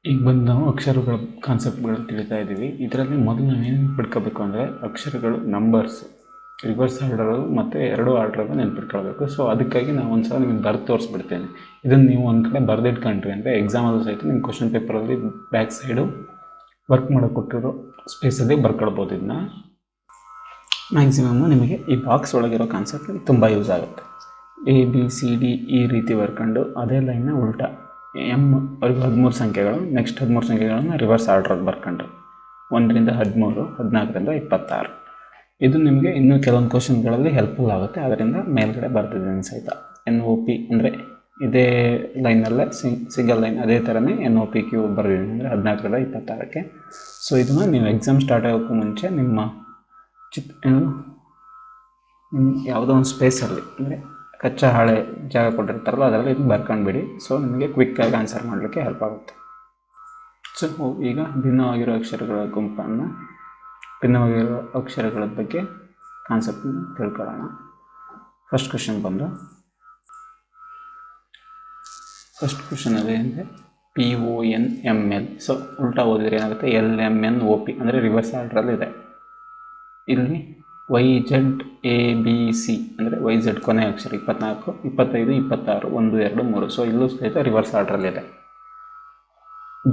ಈಗ ಬಂದು ನಾವು ಅಕ್ಷರಗಳ ಕಾನ್ಸೆಪ್ಟ್ಗಳು ತಿಳಿತಾ ಇದ್ದೀವಿ. ಇದರಲ್ಲಿ ಮೊದಲು ನಾವೇನು ಬಿಡ್ಕೋಬೇಕು ಅಂದರೆ ಅಕ್ಷರಗಳು ನಂಬರ್ಸ್ ರಿವರ್ಸ್ ಆರ್ಡರು ಮತ್ತು ಎರಡು ಆರ್ಡ್ರನ್ನು ನೆನ್ಪಿಟ್ಕೊಳ್ಬೇಕು. ಸೊ ಅದಕ್ಕಾಗಿ ನಾವು ಒಂದು ಸಲ ನಿಮಗೆ ಬರೆದು ತೋರಿಸ್ಬಿಡ್ತೇನೆ. ಇದನ್ನು ನೀವು ಒಂದು ಕಡೆ ಬರೆದಿಟ್ಕೊಂಡ್ರಿ ಅಂದರೆ ಎಕ್ಸಾಮಲ್ಲೂ ಸಹಿತ ನಿಮ್ಮ ಕ್ವಶನ್ ಪೇಪರಲ್ಲಿ ಬ್ಯಾಕ್ ಸೈಡು ವರ್ಕ್ ಮಾಡೋಕೆ ಕೊಟ್ಟಿರೋ ಸ್ಪೇಸಲ್ಲಿ ಬರ್ಕೊಳ್ಬೋದು. ಇದನ್ನ ಮ್ಯಾಕ್ಸಿಮಮ್ಮು ನಿಮಗೆ ಈ ಬಾಕ್ಸ್ ಒಳಗಿರೋ ಕಾನ್ಸೆಪ್ಟ್ ತುಂಬ ಯೂಸ್ ಆಗುತ್ತೆ. ABCD ಈ ರೀತಿ ಬರ್ಕೊಂಡು ಅದೇ ಲೈನ್ನ ಉಲ್ಟಾ M ಅವ್ರಿಗೆ 13 ಸಂಖ್ಯೆಗಳು, ನೆಕ್ಸ್ಟ್ 13 ಸಂಖ್ಯೆಗಳನ್ನು ರಿವರ್ಸ್ ಆರ್ಡ್ರಲ್ಲಿ ಬರ್ಕೊಂಡ್ರು 1ರಿಂದ 13, 14ರಿಂದ 26. ಇದು ನಿಮಗೆ ಇನ್ನೂ ಕೆಲವೊಂದು ಕ್ವಶನ್ಗಳಲ್ಲಿ ಹೆಲ್ಪ್ಫುಲ್ ಆಗುತ್ತೆ. ಅದರಿಂದ ಮೇಲ್ಗಡೆ ಬರ್ತಿದ್ದೀನಿ ಸಹಿತ. NOP ಅಂದರೆ ಇದೇ ಲೈನಲ್ಲೇ ಸಿಂಗಲ್ ಲೈನ್ ಅದೇ ಥರನೇ NOPQ ಬರೆದಿದ್ದೀನಿ ಅಂದರೆ 14ರಿಂದ 26ಕ್ಕೆ. ಸೊ ಇದನ್ನು ನೀವು ಎಕ್ಸಾಮ್ ಸ್ಟಾರ್ಟ್ ಆಗೋಕ್ಕೂ ಮುಂಚೆ ನಿಮ್ಮ ಯಾವುದೋ ಒಂದು ಸ್ಪೇಸಲ್ಲಿ ಅಂದರೆ ಕಚ್ಚಾ ಹಾಳೆ ಜಾಗ ಕೊಟ್ಟಿರ್ತಾರಲ್ಲ ಅದರಲ್ಲಿ ಇದು ಬರ್ಕೊಂಡ್ಬಿಡಿ. ಸೊ ನಿಮಗೆ ಕ್ವಿಕ್ಕಾಗಿ ಆನ್ಸರ್ ಮಾಡಲಿಕ್ಕೆ ಹೆಲ್ಪ್ ಆಗುತ್ತೆ. ಸೊ ಈಗ ಭಿನ್ನವಾಗಿರೋ ಅಕ್ಷರಗಳ ಗುಂಪನ್ನು ಭಿನ್ನವಾಗಿರೋ ಅಕ್ಷರಗಳ ಬಗ್ಗೆ ಕಾನ್ಸೆಪ್ಟನ್ನು ತಿಳ್ಕೊಳ್ಳೋಣ. ಫಸ್ಟ್ ಕ್ವಶನ್ ಅದೇ ಅಂದರೆ PONML. ಸೊ ಉಲ್ಟಾ ಓದಿದ್ರೆ ಏನಾಗುತ್ತೆ LMNOP ಅಂದರೆ ರಿವರ್ಸ್ ಆರ್ಡ್ರಲ್ಲಿ ಇದೆ. ಇಲ್ಲಿ YZABC ಅಂದರೆ YZ ಕೊನೆ ಅಕ್ಷರ 24, 25, 26, 1, 2, 3. ಸೊ ಇಲ್ಲೂ ಸಹಿತ ರಿವರ್ಸ್ ಆರ್ಡ್ರಲ್ಲಿದೆ.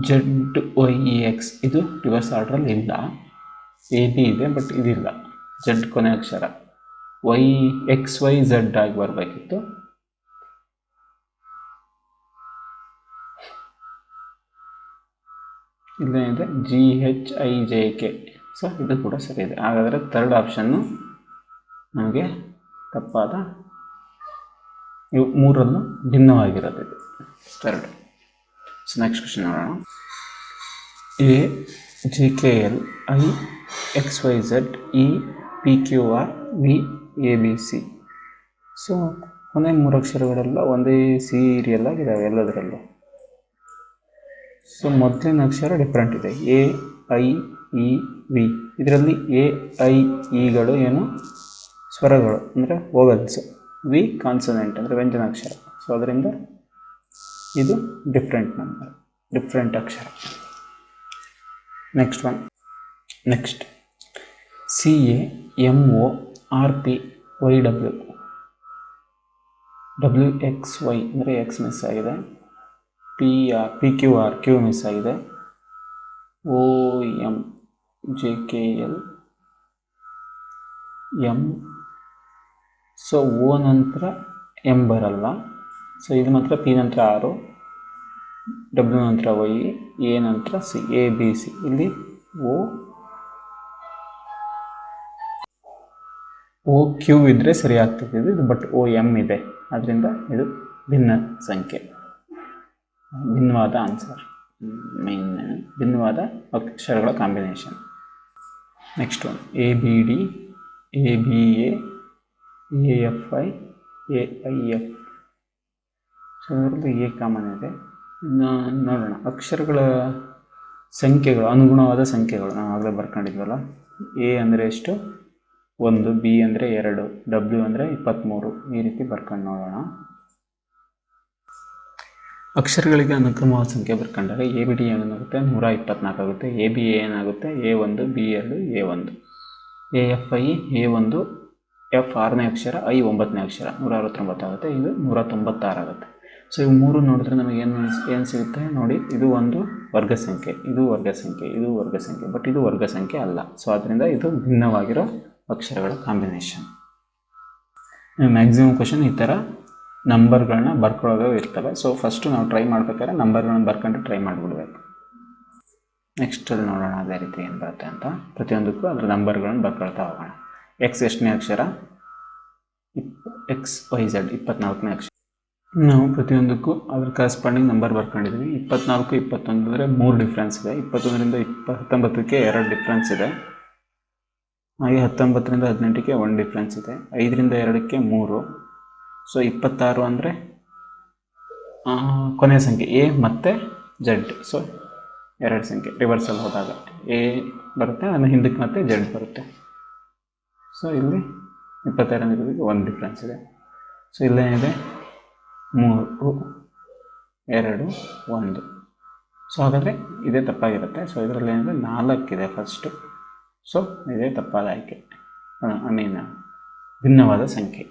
ZYX ಇದು ರಿವರ್ಸ್ ಆರ್ಡ್ರಲ್ಲಿ ಇಲ್ಲ. AB ಇದೆ ಬಟ್ ಇದಿಲ್ಲ. Z ಕೊನೆ ಅಕ್ಷರ YXYZ ಆಗಿ ಬರಬೇಕಿತ್ತು. ಇಲ್ಲೇನಿದೆ GHIJK. ಸೊ ಇದು ಕೂಡ ಸರಿ ಇದೆ. ಹಾಗಾದರೆ ಥರ್ಡ್ ಆಪ್ಷನ್ನು ನಮಗೆ ತಪ್ಪಾದ, ಇವು ಮೂರನ್ನು ಭಿನ್ನವಾಗಿರೋದು ಇದು ಥರ್ಡ್. ಸೊ ನೆಕ್ಸ್ಟ್ ಕ್ವಶನ್ ನೋಡೋಣ. AGKL IXYZ EPQR VABC. So ಕೊನೆ 3 ಅಕ್ಷರಗಳೆಲ್ಲ ಒಂದೇ ಸೀರಿಯಲ್ ಆಗಿದ್ದಾವೆ ಎಲ್ಲದರಲ್ಲೂ. ಸೊ ಮೊದಲಿನ ಅಕ್ಷರ ಡಿಫ್ರೆಂಟ್ ಇದೆ AIEV. ಇದರಲ್ಲಿ AIEಗಳು ಏನು ಸ್ವರಗಳು ಅಂದರೆ ವೋವೆಲ್ಸ್, V ಕಾನ್ಸನೆಂಟ್ ಅಂದರೆ ವ್ಯಂಜನಾಕ್ಷರ. ಸೊ ಅದರಿಂದ ಇದು ಡಿಫ್ರೆಂಟ್ ಅಕ್ಷರ. ನೆಕ್ಸ್ಟ್ CAMORPYW WXY ಅಂದರೆ X ಮಿಸ್ ಆಗಿದೆ. PQR Q ಮಿಸ್ ಆಗಿದೆ. OMJKL M. ಸೊ O ನಂತರ M ಬರಲ್ಲ. ಸೊ ಇದು ಮಾತ್ರ P ನಂತರ 6, W ನಂತರ Y, A ನಂತರ C, ABC. ಇಲ್ಲಿ OQ ಇದ್ದರೆ ಸರಿ ಆಗ್ತಿದೆ ಇದು, ಬಟ್ OM ಇದೆ. ಅದರಿಂದ ಇದು ಭಿನ್ನವಾದ ಆನ್ಸರ್, ಭಿನ್ನವಾದ ಅಕ್ಷರಗಳ combination. Next one ABD ABA AFI AIF. So ಇದರಲ್ಲಿ A ಕಾಮನ್ ಇದೆ. ನೋಡೋಣ ಅಕ್ಷರಗಳ ಸಂಖ್ಯೆಗಳು, ಅನುಗುಣವಾದ ಸಂಖ್ಯೆಗಳು ನಾವು ಆಗಲೇ ಬರ್ಕೊಂಡಿದ್ವಲ್ಲ. A ಅಂದರೆ ಎಷ್ಟು? 1, B ಅಂದರೆ 2, W ಅಂದರೆ 23. ಈ ರೀತಿ ಬರ್ಕೊಂಡು ನೋಡೋಣ. ಅಕ್ಷರಗಳಿಗೆ ಅನುಕ್ರಮವಾದ ಸಂಖ್ಯೆ ಬರ್ಕೊಂಡಾಗ ABD ಏನಾಗುತ್ತೆ? 124 ಆಗುತ್ತೆ. ABA ಏನಾಗುತ್ತೆ? A1 B2 A1. AFI A1 F 6ನೇ Akshara, I 9ನೇ ಅಕ್ಷರ, 169 ಆಗುತ್ತೆ. ಇದು 196 ಆಗುತ್ತೆ. ಸೊ ಇವು ಮೂರು ನೋಡಿದ್ರೆ ನಮಗೆ ಏನು ಸಿಗುತ್ತೆ ನೋಡಿ. ಇದು ಒಂದು ವರ್ಗ ಸಂಖ್ಯೆ, ಇದು ವರ್ಗ ಸಂಖ್ಯೆ, ಇದು ವರ್ಗ ಸಂಖ್ಯೆ, ಬಟ್ ಇದು ವರ್ಗ ಸಂಖ್ಯೆ ಅಲ್ಲ. ಸೊ ಅದರಿಂದ ಇದು ಭಿನ್ನವಾಗಿರೋ ಅಕ್ಷರಗಳ ಕಾಂಬಿನೇಷನ್. ಮ್ಯಾಕ್ಸಿಮಮ್ ಕ್ವಶನ್ ಈ ಥರ ನಂಬರ್ಗಳನ್ನ ಬರ್ಕೊಳ್ಳೋದು ಇರ್ತವೆ. ಸೊ ಫಸ್ಟು ನಾವು ಟ್ರೈ ಮಾಡ್ಬೇಕಾದ್ರೆ ನಂಬರ್ಗಳನ್ನ ಬರ್ಕೊಂಡು ಟ್ರೈ ಮಾಡಿಬಿಡ್ಬೇಕು. ನೆಕ್ಸ್ಟಲ್ಲಿ ನೋಡೋಣ ಅದೇ ರೀತಿ ಏನು ಬರುತ್ತೆ ಅಂತ. ಪ್ರತಿಯೊಂದಕ್ಕೂ ಅದರ ನಂಬರ್ಗಳನ್ನ ಬರ್ಕೊಳ್ತಾ ಹೋಗೋಣ. X ಎಷ್ಟನೇ ಅಕ್ಷರ? XYZ 24ನೇ ಅಕ್ಷರ. ನಾವು ಪ್ರತಿಯೊಂದಕ್ಕೂ ಅದ್ರ ಕರೆಸ್ಪಾಂಡಿಂಗ್ ನಂಬರ್ ಬರ್ಕೊಂಡಿದ್ವಿ. 24, 21 ಅಂದರೆ 3 ಡಿಫ್ರೆನ್ಸ್ ಇದೆ. 21ರಿಂದ 19ಕ್ಕೆ 2 ಡಿಫ್ರೆನ್ಸ್ ಇದೆ. ಹಾಗೆ 19ರಿಂದ 18ಕ್ಕೆ 1 ಡಿಫ್ರೆನ್ಸ್ ಇದೆ. 5ರಿಂದ 2ಕ್ಕೆ 3. ಸೊ 26 ಅಂದರೆ ಕೊನೆಯ ಸಂಖ್ಯೆ A ಮತ್ತು Z. ಸೊ 2 ಸಂಖ್ಯೆ ರಿವರ್ಸಲ್ಲಿ ಹೋದಾಗ A ಬರುತ್ತೆ, ಅದನ್ನು ಹಿಂದಕ್ಕೆ ಮತ್ತೆ Z ಬರುತ್ತೆ. ಸೊ ಇಲ್ಲಿ 22ರಿಂದ 1 ಡಿಫ್ರೆನ್ಸ್ ಇದೆ. ಸೊ ಇಲ್ಲೇನಿದೆ? 3, 2, 1. ಸೊ ಹಾಗಾದರೆ ಇದೇ ತಪ್ಪಾಗಿರುತ್ತೆ. ಸೊ ಇದರಲ್ಲಿ ಏನಂದರೆ 4 ಇದೆ ಫಸ್ಟು. ಸೊ ಇದೇ ತಪ್ಪಾದ ಆಯ್ಕೆ. ಭಿನ್ನವಾದ ಸಂಖ್ಯೆ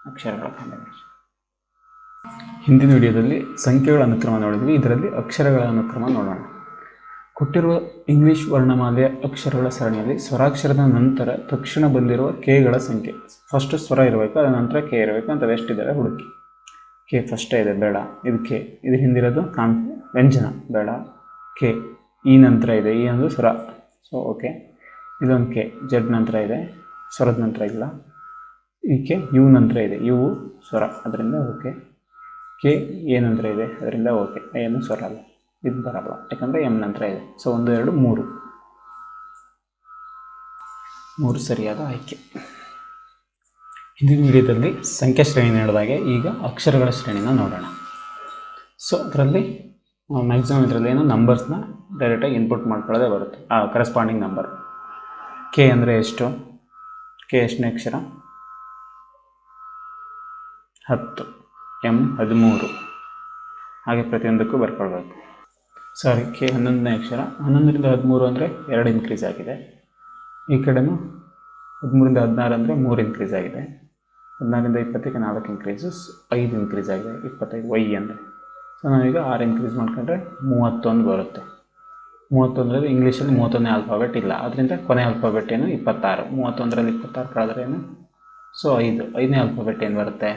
ಅಕ್ಷರಗಳ ಕಾಂಬಿನೇಷನ್. ಹಿಂದಿನ ವಿಡಿಯೋದಲ್ಲಿ ಸಂಖ್ಯೆಗಳ ಅನುಕ್ರಮ ನೋಡಿದ್ವಿ, ಇದರಲ್ಲಿ ಅಕ್ಷರಗಳ ಅನುಕ್ರಮ ನೋಡೋಣ. ಕೊಟ್ಟಿರುವ ಇಂಗ್ಲಿಷ್ ವರ್ಣಮಾಲೆಯ ಅಕ್ಷರಗಳ ಸರಣಿಯಲ್ಲಿ ಸ್ವರಾಕ್ಷರದ ನಂತರ ತಕ್ಷಣ ಬಂದಿರುವ ಕೆಗಳ ಸಂಖ್ಯೆ. ಫಸ್ಟ್ ಸ್ವರ ಇರಬೇಕು, ಅದರ ನಂತರ ಕೆ ಇರಬೇಕು ಅಂತ ಎಷ್ಟಿದ್ದಾರೆ ಹುಡುಕಿ. ಕೆ ಫಸ್ಟೇ ಇದೆ, ಬೇಡ. ಇದು ಕೆ, ಇದು ಹಿಂದಿರೋದು ವ್ಯಂಜನ, ಬೇಡ. ಕೆ ಈ ನಂತರ ಇದೆ, ಈ ಒಂದು ಸ್ವರ, ಸೊ ಓಕೆ. ಇದೊಂದು ಕೆ ಜೆಡ್ ನಂತರ ಇದೆ, ಸ್ವರದ ನಂತರ ಇಲ್ಲ. ಈ ಕೆ ಯು ನಂತರ ಇದೆ, ಯು ಸ್ವರ, ಅದರಿಂದ ಓಕೆ. ಕೆ ಎ ನಂತರ ಇದೆ, ಅದರಿಂದ ಓಕೆ. ಏನು ಸ್ವರ ಅಲ್ಲ, ಇದು ಬರಲ್ಲ ಯಾಕಂದರೆ ಎಮ್ ನಂತರ ಇದೆ. ಸೊ 1 2 3 ಸರಿಯಾದ ಆಯ್ಕೆ. ಹಿಂದಿನ ವಿಡಿಯೋದಲ್ಲಿ ಸಂಖ್ಯಾ ಶ್ರೇಣಿ ನೀಡಿದಾಗೆ ಈಗ ಅಕ್ಷರಗಳ ಶ್ರೇಣಿನ ನೋಡೋಣ. ಸೊ ಅದರಲ್ಲಿ ಮ್ಯಾಕ್ಸಿಮಮ್ ಇದರಲ್ಲಿ ಏನೋ ನಂಬರ್ಸ್ನ ಡೈರೆಕ್ಟಾಗಿ ಇನ್ಪುಟ್ ಮಾಡ್ಕೊಳ್ಳೋದೇ ಬರುತ್ತೆ, ಕರೆಸ್ಪಾಂಡಿಂಗ್ ನಂಬರ್. ಕೆ ಅಂದರೆ ಎಷ್ಟು? ಕೆ ಎಷ್ಟನೇ ಅಕ್ಷರ? 10. ಎಮ್ 13. ಹಾಗೆ ಪ್ರತಿಯೊಂದಕ್ಕೂ ಬರ್ಕೊಳ್ಬೇಕು. ಸಾರಿ, ಕೆ 11ನೇ ಅಕ್ಷರ. 11ರಿಂದ 13 ಅಂದರೆ 2 ಇನ್ಕ್ರೀಸ್ ಆಗಿದೆ. ಈ ಕಡೆನೂ 13ರಿಂದ 16 ಅಂದರೆ 3 ಇನ್ಕ್ರೀಸ್ ಆಗಿದೆ. 16ರಿಂದ 20ಕ್ಕೆ 4 ಇನ್ಕ್ರೀಸು, 5 ಇನ್ಕ್ರೀಸ್ ಆಗಿದೆ. 25 ವೈ ಅಂದರೆ. ಸೊ ನಾವೀಗ 6 ಇನ್ಕ್ರೀಸ್ ಮಾಡ್ಕೊಂಡ್ರೆ 31 ಬರುತ್ತೆ. 31ರಲ್ಲಿ ಇಂಗ್ಲೀಷಲ್ಲಿ 31ನೇ ಆಲ್ಫಾಬೆಟ್ ಇಲ್ಲ, ಅದರಿಂದ ಕೊನೆ ಆಲ್ಫಾಬೆಟ್ ಏನು 26. 31ರಲ್ಲಿ 26 ಕಳೆದ್ರೆ ಏನು? ಸೊ 5ನೇ ಆಲ್ಫಾಬೆಟ್ ಏನು ಬರುತ್ತೆ?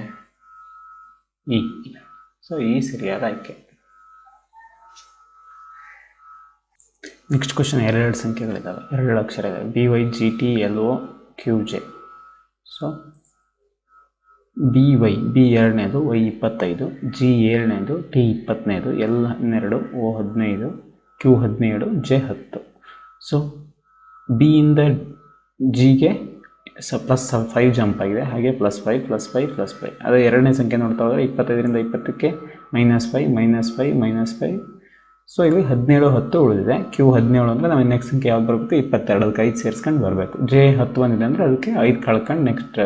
ಇ. ಸೊ ಈ ಸರಿಯಾದ ಆಯ್ಕೆ. ನೆಕ್ಸ್ಟ್ ಕ್ವಶನ್, 2 ಸಂಖ್ಯೆಗಳಿದ್ದಾವೆ, 2 ಅಕ್ಷರ ಇದ್ದಾವೆ. B Y G T L O Q J. So B Y, B 2ನೇದು, ವೈ 25, ಜಿ 7ನೇದು, ಟಿ 20ನೇದು, L 12, O 15, Q 17, J 10. So ಬಿಯಿಂದ ಜಿಗೆ +5 ಜಂಪ್ ಆಗಿದೆ, ಹಾಗೆ +5 +5 +5. ಅದೇ 2ನೇ ಸಂಖ್ಯೆ ನೋಡ್ತಾ ಹೋದರೆ 25ರಿಂದ 20ಕ್ಕೆ -5 -5. ಸೊ ಇಲ್ಲಿ 17 10 ಉಳಿದಿದೆ. ಕ್ಯೂ 17 ಅಂದರೆ ನಾವು ನೆಕ್ಸ್ಟ್ ಸಂಖ್ಯೆ ಯಾವ್ದು ಬರಬೇಕು? 22. ಅದಕ್ಕೆ 5 ಸೇರಿಸ್ಕೊಂಡು ಬರಬೇಕು. ಜೆ 10 ಬಂದಿದೆ ಅಂದರೆ ಅದಕ್ಕೆ 5 ಕಳ್ಕೊಂಡು ನೆಕ್ಸ್ಟ್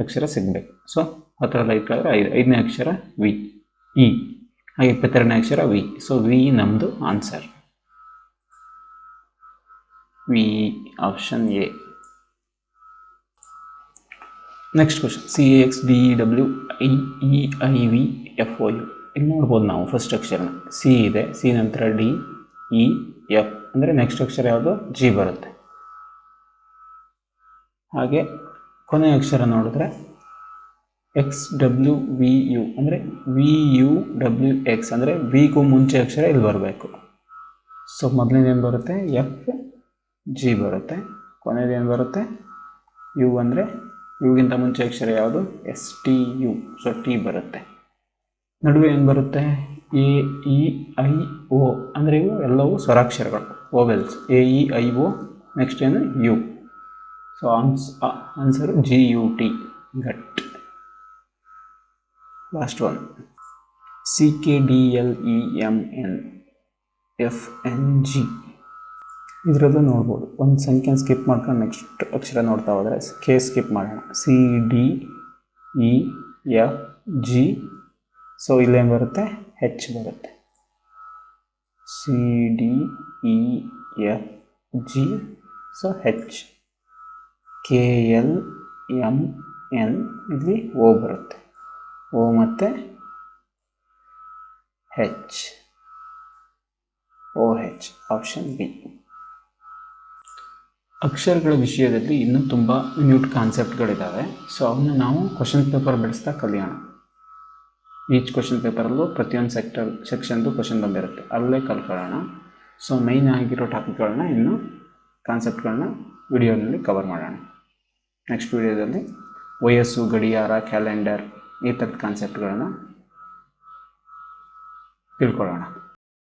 ಅಕ್ಷರ ಸಿಗಬೇಕು. ಸೊ 10ರಲ್ಲಿ 5 ಕಳೆದ್ರೆ 5ನೇ ಅಕ್ಷರ ವಿ, ಇ. ಹಾಗೆ 22ನೇ ಅಕ್ಷರ ವಿ. ಸೊ ವಿ ನಮ್ಮದು answer. V, option A. Next question, C A X D E W I E I V F O U. ಇಲ್ಲಿ ನೋಡ್ಬೋದು ನಾವು ಫಸ್ಟ್ ಅಕ್ಷರನ ಸಿ ಇದೆ, ಸಿ ನಂತರ ಡಿ ಇ ಎಫ್ ಅಂದರೆ ನೆಕ್ಸ್ಟ್ ಅಕ್ಷರ ಯಾವುದು? ಜಿ ಬರುತ್ತೆ. ಹಾಗೆ ಕೊನೆಯ ಅಕ್ಷರ ನೋಡಿದ್ರೆ ಎಕ್ಸ್ ಡಬ್ಲ್ಯೂ ವಿ ಯು ಅಂದರೆ ವಿ ಯು ಡಬ್ಲ್ಯೂ ಎಕ್ಸ್ ಅಂದರೆ ವಿಗೂ ಮುಂಚೆ ಅಕ್ಷರ ಇಲ್ಲಿ ಬರಬೇಕು. ಸೊ ಮೊದಲನೇದೇನು ಬರುತ್ತೆ? ಎಫ್ ಜಿ ಬರುತ್ತೆ. ಕೊನೆಯದೇನು ಬರುತ್ತೆ? ಯು ಅಂದರೆ ಯುಗಿಂತ ಮುಂಚೆ ಅಕ್ಷರ ಯಾವುದು? S T U. So T ಬರುತ್ತೆ. ನಡುವೆ ಏನು ಬರುತ್ತೆ? ಎ ಇ ಐ ಒ ಅಂದರೆ ಇವು ಎಲ್ಲವೂ ಸ್ವರಾಕ್ಷರಗಳು, vowels. A E I O, next ಏನು? U. So answer G U T, gut. Last one, C K D L E M N F N G. ಇದರಲ್ಲೂ ನೋಡ್ಬೋದು, ಒಂದು ಸಂಖ್ಯೆನ ಸ್ಕಿಪ್ ಮಾಡ್ಕೊಂಡು ನೆಕ್ಸ್ಟ್ ಅಕ್ಷರ ನೋಡ್ತಾ ಹೋದರೆ ಕೆ ಸ್ಕಿಪ್ ಮಾಡೋಣ. C D E F G. So ಇಲ್ಲೇನು ಬರುತ್ತೆ? ಹೆಚ್ ಬರುತ್ತೆ. C D E F G. So H. K L M N, ಇಲ್ಲಿ ಓ ಬರುತ್ತೆ. ಓ ಮತ್ತು ಹೆಚ್, ಓ ಹೆಚ್, ಆಪ್ಷನ್ ಬಿ. ಅಕ್ಷರಗಳ ವಿಷಯದಲ್ಲಿ ಇನ್ನೂ ತುಂಬ ಮಿನ್ಯೂಟ್ ಕಾನ್ಸೆಪ್ಟ್ಗಳಿದ್ದಾವೆ. ಸೊ ಅವನ್ನ ನಾವು ಕ್ವಶನ್ ಪೇಪರ್ ಬಿಡಿಸ್ತಾ ಕಲಿಯೋಣ. ಈಚ್ ಕ್ವಶನ್ ಪೇಪರಲ್ಲೂ ಪ್ರತಿಯೊಂದು ಸೆಕ್ಷನ್ದು ಕ್ವಶನ್ ಬಂದಿರುತ್ತೆ, ಅಲ್ಲೇ ಕಲ್ಕೊಳ್ಳೋಣ. ಸೊ ಮೈನ್ ಆಗಿರೋ ಟಾಪಿಕ್ಗಳನ್ನ ಇನ್ನು ಕಾನ್ಸೆಪ್ಟ್ಗಳನ್ನ ವಿಡಿಯೋನಲ್ಲಿ ಕವರ್ ಮಾಡೋಣ. ನೆಕ್ಸ್ಟ್ ವಿಡಿಯೋದಲ್ಲಿ ವಯಸ್ಸು, ಗಡಿಯಾರ, ಕ್ಯಾಲೆಂಡರ್ ಈ ಥರದ ಕಾನ್ಸೆಪ್ಟ್ಗಳನ್ನ ತಿಳ್ಕೊಳ್ಳೋಣ.